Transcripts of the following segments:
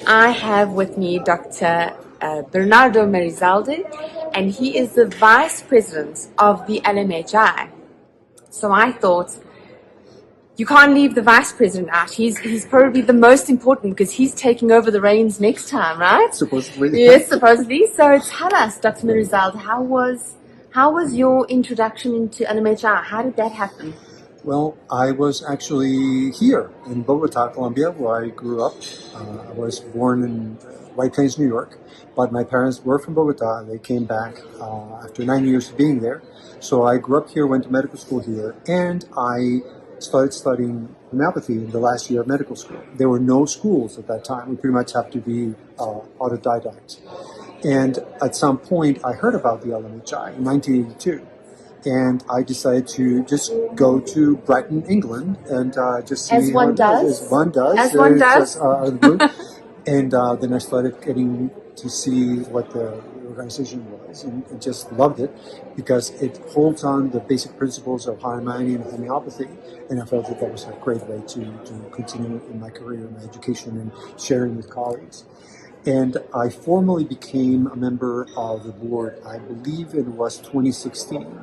I have with me Dr. Bernardo Merizalde, and he is the Vice President of the LMHI. So I thought, you can't leave the Vice President out. He's probably the most important because he's taking over the reins next time, right? Supposedly. Yes, supposedly. So tell us, Dr. Merizalde, how was your introduction into LMHI? How did that happen? Well, I was actually here in Bogota, Colombia, where I grew up. I was born in White Plains, New York, but my parents were from Bogota. They came back after 9 years of being there. So I grew up here, went to medical school here, and I started studying homeopathy in the last year of medical school. There were no schools at that time. We pretty much have to be autodidacts. And at some point, I heard about the LMHI in 1982. And I decided to just go to Brighton, England, and just see as one does. As one does. As one does. And then I started getting to see what the organization was, and just loved it because it holds on the basic principles of homeopathy and homeopathy. And I felt that that was a great way to continue in my career, my education, and sharing with colleagues. And I formally became a member of the board, I believe it was 2016.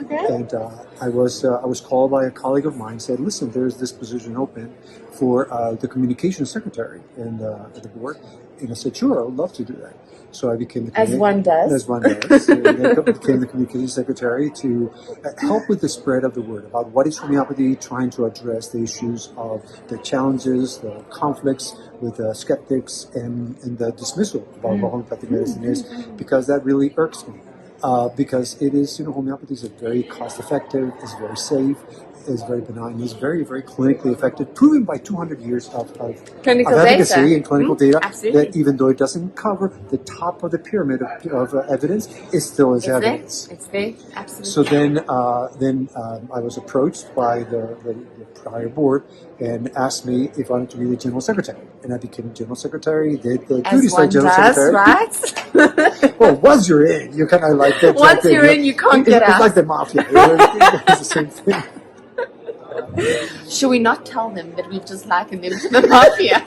Okay. And I was called by a colleague of mine, said, listen, there's this position open for the communications secretary at the board. And I said, sure, I would love to do that. So I became the As one does. As one does. So I became the communications secretary to help with the spread of the word about what is homeopathy, trying to address the issues of the challenges, the conflicts with skeptics, and the dismissal of what homeopathic medicine is, because that really irks me. Because it is, homeopathy is very cost-effective, is very safe, is very benign, is very, very clinically effective, proven by 200 years of clinical efficacy data. and clinical data. Absolutely. That even though it doesn't cover the top of the pyramid of evidence, it still is evidence. It's there, absolutely. So then I was approached by the prior board and asked me if I wanted to be the general secretary, and I became general secretary. Did the duties like general secretary, right? Well, once you're in, you kind of like that. Once you're in, you can't get out. It's like the mafia. It's the same thing. Should we not tell them that we've just likened them to the mafia?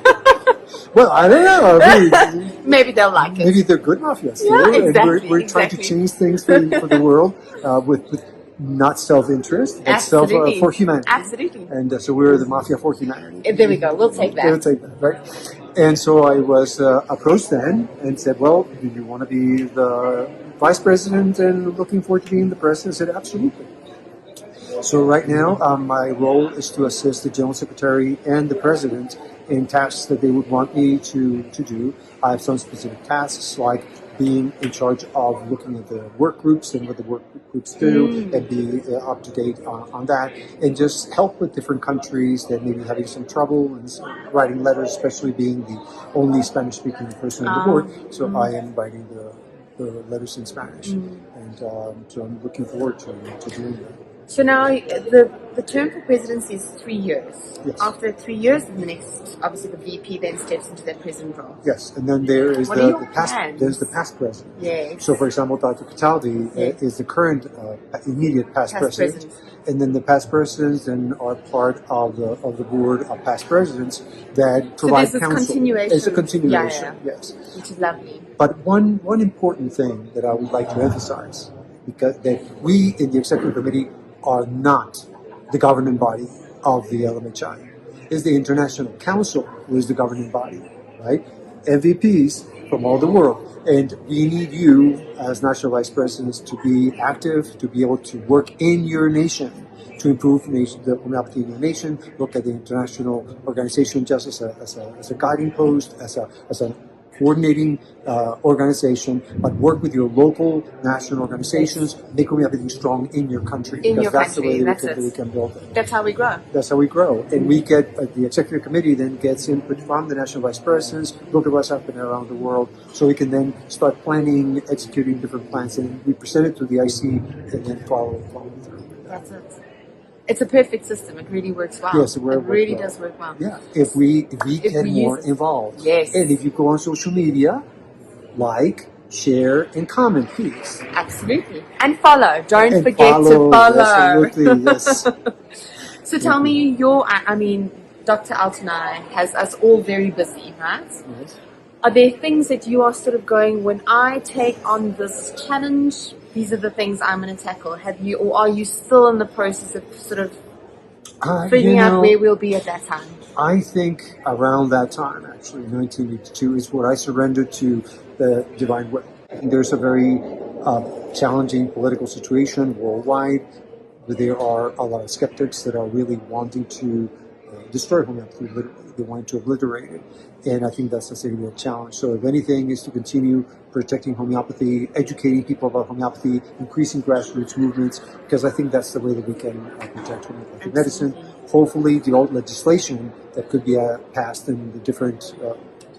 Well, I don't know. Maybe they'll like it. Maybe they're good mafias. Yeah, exactly. And we're trying to change things for the world with not self-interest, but for humanity. Absolutely. And so we're the mafia for humanity. There we go. We'll take that. We'll take that, right? And so I was approached then and said, well, do you want to be the vice president and looking forward to being the president? I said, absolutely. So right now, my role is to assist the general secretary and the president in tasks that they would want me to do. I have some specific tasks like being in charge of looking at the work groups and what the work groups do and be up to date on that, and just help with different countries that may be having some trouble and writing letters, especially being the only Spanish-speaking person on the board. So I am writing the letters in Spanish, and so I'm looking forward to doing that. So now the term for presidency is 3 years. Yes. After 3 years, the next, obviously the VP then steps into that president role. Yes, and then there is the past president. Yes. So for example, Dr. Cataldi is the current immediate past president. And then the past presidents then are part of the board of past presidents that provide counsel. Continuation. It's a continuation, yes. Which is lovely. But one important thing that I would like to emphasize, because that we in the executive committee are not the governing body of the LMHI. It's the International Council who is the governing body, right? MVPs from all the world. And we need you as national vice presidents to be active, to be able to work in your nation, to improve the homeopathy in your nation, look at the international organization just as a guiding post, as a coordinating organization, but work with your local national organizations, make homeopathy strong in your country. That's the way we can build it. That's how we grow. That's how we grow. And we get, the executive committee then gets input from the national vice presidents, look at what's happening around the world, so we can then start planning, executing different plans, and we present it to the IC and then follow through. That's it. It's a perfect system. It really works well. Yes, it really does work well. Yeah, if we get more involved. Yes. And if you go on social media, like, share, and comment, please. Absolutely. And follow. Don't forget to follow. Absolutely, yes. So tell me, Dr. Altonai has us all very busy, right? Yes. are there things that you are sort of going, when I take on this challenge, these are the things I'm going to tackle? Have you, or are you still in the process of sort of figuring out where we'll be at that time? I think around that time, actually, 1982, is where I surrendered to the divine will. I think there's a very challenging political situation worldwide, where there are a lot of skeptics that are really wanting to destroy homeopathy, literally. They want to obliterate it. And I think that's a significant challenge. So if anything is to continue protecting homeopathy, educating people about homeopathy, increasing grassroots movements, because I think that's the way that we can protect homeopathic medicine. Hopefully the old legislation that could be passed in the different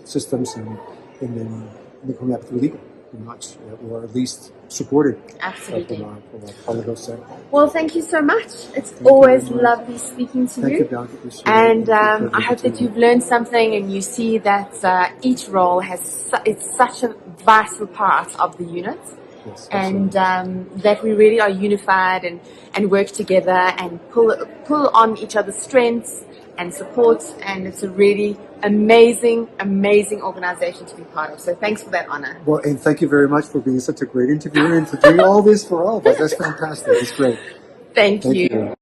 systems and then make homeopathy legal, pretty much, or at least supported. Absolutely. From our political side. Well, thank you so much. It's always lovely speaking to you. Thank you, Bianca. And I hope that you've learned something and you see that each role has it's such a vital part of the unit. Yes, and that we really are unified and work together and pull on each other's strengths and support, and it's a really amazing organization to be part of. So thanks for that honor. Well, and thank you very much for being such a great interviewer and for doing all this for all of us. That's fantastic. It's great. Thank you.